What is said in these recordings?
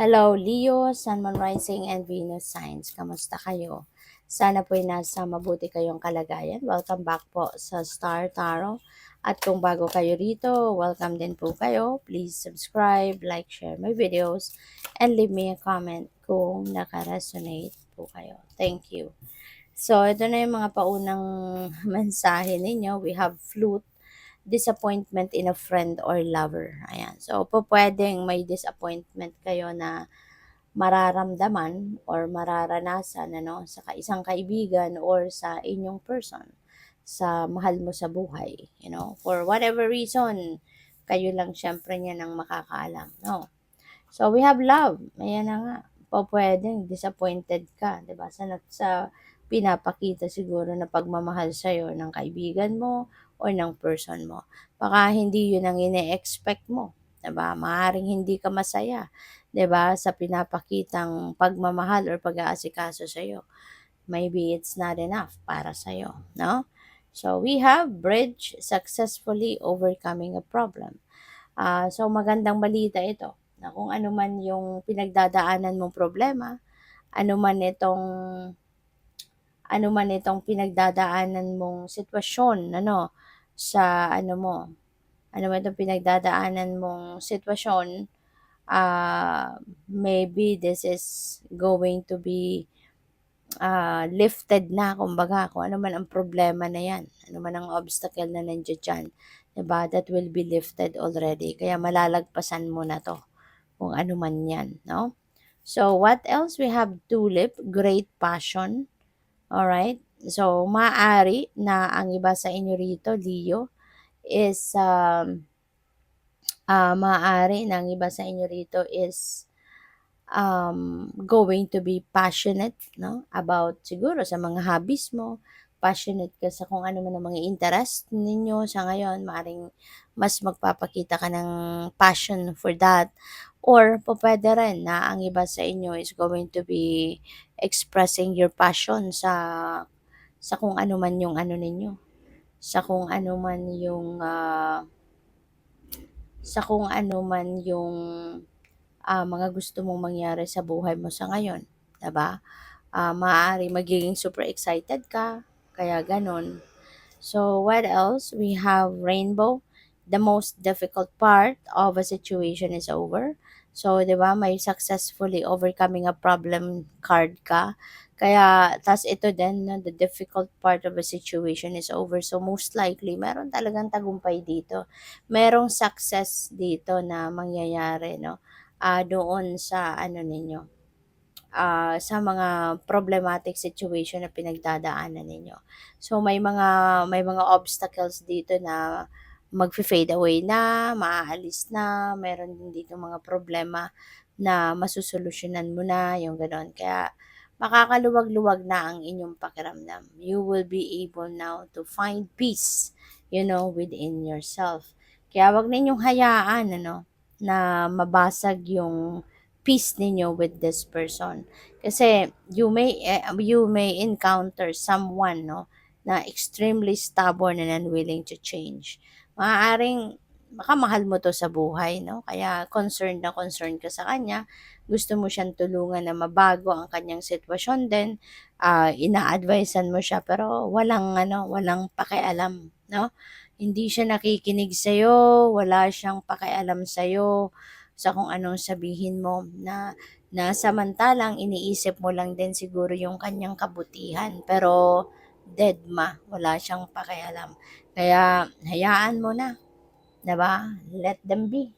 Hello, Leo, Sun, Moon Rising, and Venus Signs. Kamusta kayo? Sana po'y nasa mabuti kayong kalagayan. Welcome back po sa Star Tarot. At kung bago kayo rito, welcome din po kayo. Please subscribe, like, share my videos, and leave me a comment kung naka-resonate po kayo. Thank you. So, ito na yung mga paunang mensahe ninyo. We have flute, disappointment in a friend or lover. Ayan. So, pwedeng may disappointment kayo na mararamdaman or mararanasan sa isang kaibigan or sa inyong person, sa mahal mo sa buhay. For whatever reason, kayo lang syempre niya nang makakaalam. No? So, we have love. Ayan na nga. Pwedeng disappointed ka, di ba? Sa pinapakita siguro na pagmamahal sa'yo ng kaibigan mo o ng person mo. Baka hindi yun ang ine-expect mo. Diba? Maaaring hindi ka masaya, 'di ba, sa pinapakitang pagmamahal or pag-aasikaso sa iyo. Maybe it's not enough para sa iyo, no? So we have bridge successfully overcoming a problem. So magandang balita ito na kung ano man yung pinagdadaanan mong problema, ano man itong pinagdadaanan mong sitwasyon sa ano man itong pinagdadaanan mong sitwasyon, maybe this is going to be lifted na, kumbaga, kung ano man ang problema na yan, ano man ang obstacle na nandiyan dyan, diba, that will be lifted already. Kaya malalagpasan mo na to, kung ano man yan, no? So, what else? We have tulip, great passion. Alright? So, maaari na ang iba sa inyo rito, Leo, is maaari na ang iba sa inyo rito is going to be passionate, no? About siguro sa mga hobbies mo, passionate ka sa kung ano man ang mga interest ninyo sa ngayon, maaring mas magpapakita ka ng passion for that. Or pwede rin na ang iba sa inyo is going to be expressing your passion sa kung ano man yung ano ninyo, sa kung ano man yung mga gusto mong mangyari sa buhay mo sa ngayon, 'di ba? Maaari magiging super excited ka, kaya ganon. So, what else? We have rainbow. The most difficult part of a situation is over. So, di ba, may successfully overcoming a problem card ka. Kaya, tas ito din, no, the difficult part of a situation is over. So, most likely, meron talagang tagumpay dito. Merong success dito na mangyayari, no? Doon sa ano ninyo, sa mga problematic situation na pinagdadaanan ninyo. So may mga obstacles dito na magfe-fade away na, maaalis na, meron din dito mga problema na masusolusyunan mo na, yung gano'n. Kaya makakaluwag-luwag na ang inyong pakiramdam. You will be able now to find peace, within yourself. Kaya wag ninyong hayaan, na mabasag yung peace ninyo with this person. Kasi you may encounter someone, no, na extremely stubborn and unwilling to change. Maaaring baka mahal mo to sa buhay, no? Kaya concerned na concerned ka sa kanya. Gusto mo siyang tulungan na mabago ang kanyang sitwasyon din. Ina-advisean mo siya pero walang pakialam, no? Hindi siya nakikinig sa wala siyang pakialam sa sa kung anong sabihin mo na samantalang iniisip mo lang din siguro yung kanyang kabutihan pero deadma, wala siyang pakialam. Kaya hayaan mo na, 'di ba? Let them be.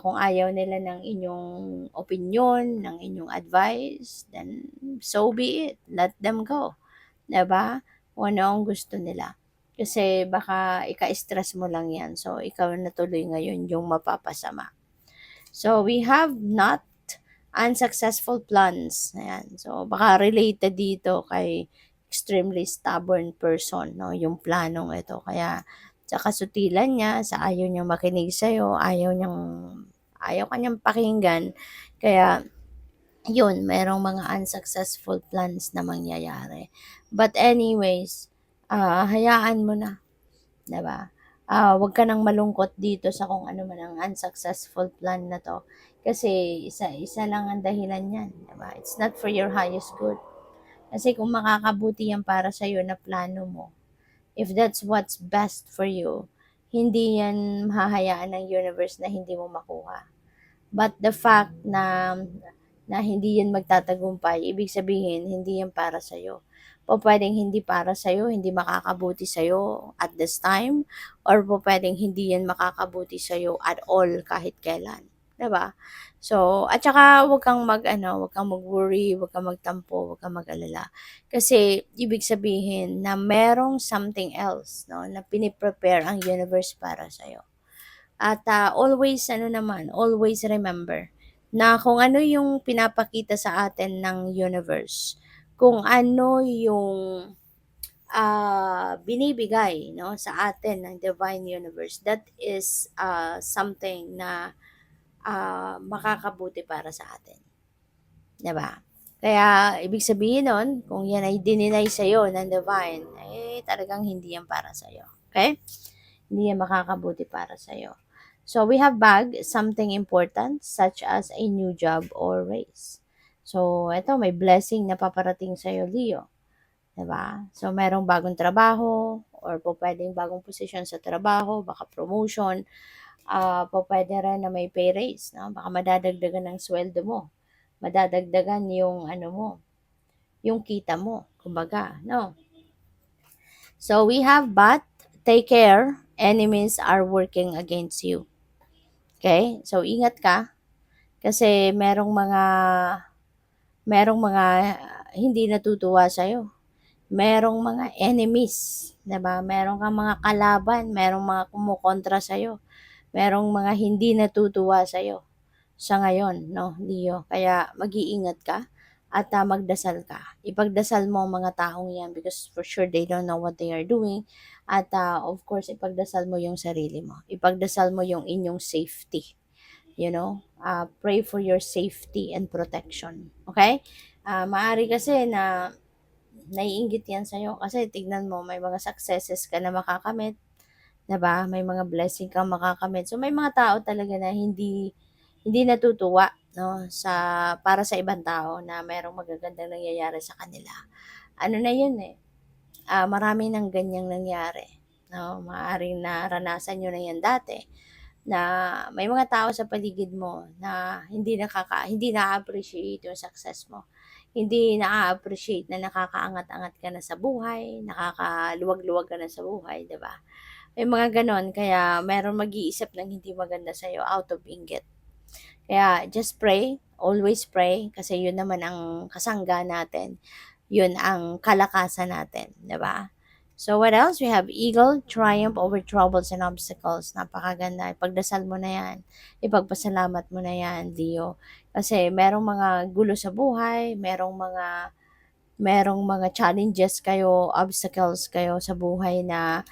Kung ayaw nila ng inyong opinion, ng inyong advice, then so be it. Let them go. 'Di ba? Kung ano ang gusto nila. Kasi baka ika-stress mo lang yan. So, ikaw na tuloy ngayon yung mapapasama. So, we have not unsuccessful plans. Ayan. So, baka related dito kay extremely stubborn person, no? Yung planong ito. Kaya, sa kasutilan niya, sa ayaw niyang makinig sa'yo, ayaw kanyang pakinggan. Kaya, yun, merong mga unsuccessful plans na mangyayari. But anyways, hayaan mo na, 'di ba? Wag ka nang malungkot dito sa kung ano man ang unsuccessful plan na to. Kasi isa lang ang dahilan yan, diba? It's not for your highest good. Kasi kung makakabuti yan para sa'yo na plano mo, if that's what's best for you, hindi yan hahayaan ng universe na hindi mo makuha. But the fact na hindi yan magtatagumpay, ibig sabihin, hindi yan para sa'yo. Po pwedeng hindi para sa'yo, hindi makakabuti sa'yo at this time, or po pwedeng hindi yan makakabuti sa'yo at all kahit kailan. 'Di ba? So, at saka wag kang mag-worry, wag kang magtampo, wag kang mag-alala. Kasi ibig sabihin na merong something else, no, na piniprepare ang universe para sa'yo. At always remember na kung ano yung pinapakita sa atin ng universe, kung ano yung binibigay, no, sa atin ng divine universe, that is something na makakabuti para sa atin. 'Di ba? Kaya ibig sabihin nun, kung yan ay dininay sa'yo ng divine, talagang hindi yan para sa'yo. Okay? Hindi yan makakabuti para sa'yo. So, we have bag, something important, such as a new job or raise. So, ito, may blessing na paparating sa'yo, Leo. Diba? So, merong bagong trabaho, or po pwedeng bagong posisyon sa trabaho, baka promotion, po pwede rin na may pay raise, no? Baka madadagdagan ng sweldo mo. Madadagdagan yung ano mo, yung kita mo, kumbaga, no? So, we have but, take care, enemies are working against you. Okay? So, ingat ka kasi merong mga hindi natutuwa sa iyo. Merong mga enemies, 'di ba? Meron kang mga kalaban, merong mga kumukontra sa iyo. Merong mga hindi natutuwa sa iyo sa ngayon, no, Leo. Kaya mag-iingat ka at magdasal ka. Ipagdasal mo ang mga taong 'yan because for sure they don't know what they are doing. At of course, ipagdasal mo yung sarili mo. Ipagdasal mo yung inyong safety. Pray for your safety and protection. Okay? Maari kasi na naiinggit yan sa'yo kasi tignan mo, may mga successes ka na makakamit, 'di ba? May mga blessing kang makakamit. So may mga tao talaga na hindi hindi natutuwa, no, para sa ibang tao na merong magagandang nangyayari sa kanila. Ano na 'yun eh, marami ng ganyang nangyari, no? Maaaring naranasan niyo na 'yan dati na may mga tao sa paligid mo na hindi na-appreciate yung success mo. Hindi na-appreciate na nakakaangat-angat ka na sa buhay, nakakaluwag-luwag ka na sa buhay, 'di ba? May mga gano'n kaya meron mag-iisip ng hindi maganda sa out of inggit. Kaya just pray, always pray kasi 'yun naman ang kasangga natin. 'Yun ang kalakasan natin, 'di ba? So what else? We have eagle, triumph over troubles and obstacles. Napakaganda. Ipagdasal mo na 'yan. Ipagpasalamat mo na 'yan, Leo. Kasi merong mga gulo sa buhay, merong mga challenges kayo, obstacles kayo sa buhay na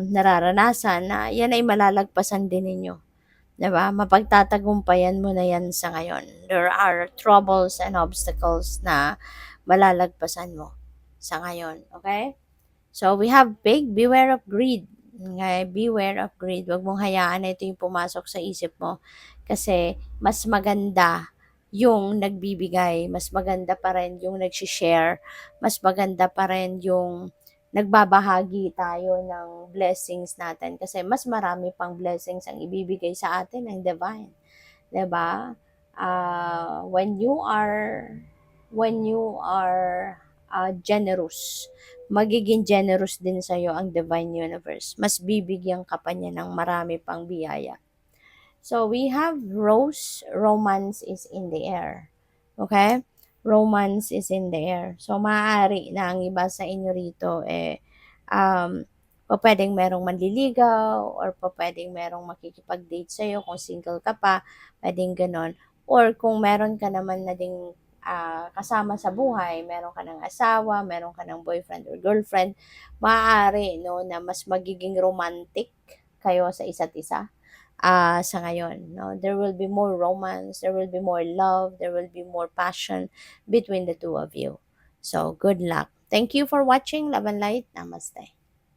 nararanasan na yan ay malalagpasan din ninyo. 'Di ba? Mapagtatagumpayan mo na yan sa ngayon. There are troubles and obstacles na malalagpasan mo sa ngayon. Okay? So, we have big, beware of greed. Okay? Beware of greed. Huwag mong hayaan na ito yung pumasok sa isip mo. Kasi, mas maganda yung nagbibigay. Mas maganda pa rin yung nagsishare. Mas maganda pa rin yung nagbabahagi tayo ng blessings natin. Kasi, mas marami pang blessings ang ibibigay sa atin ng divine. 'Di ba? When you are generous, magiging generous din sa'yo ang divine universe. Mas bibigyan ka pa niya ng marami pang biyaya. So, we have rose, romance is in the air. Okay? Romance is in the air. So, maaari na ang iba sa inyo rito pwedeng merong manliligaw or pwedeng merong makikipag-date sa'yo kung single ka pa, pwedeng ganon. Or kung meron ka naman na ding kasama sa buhay, meron ka ng asawa, meron ka ng boyfriend or girlfriend, maaari no, na mas magiging romantic kayo sa isa't isa sa ngayon. No? There will be more romance, there will be more love, there will be more passion between the two of you. So, good luck. Thank you for watching. Love and light. Namaste.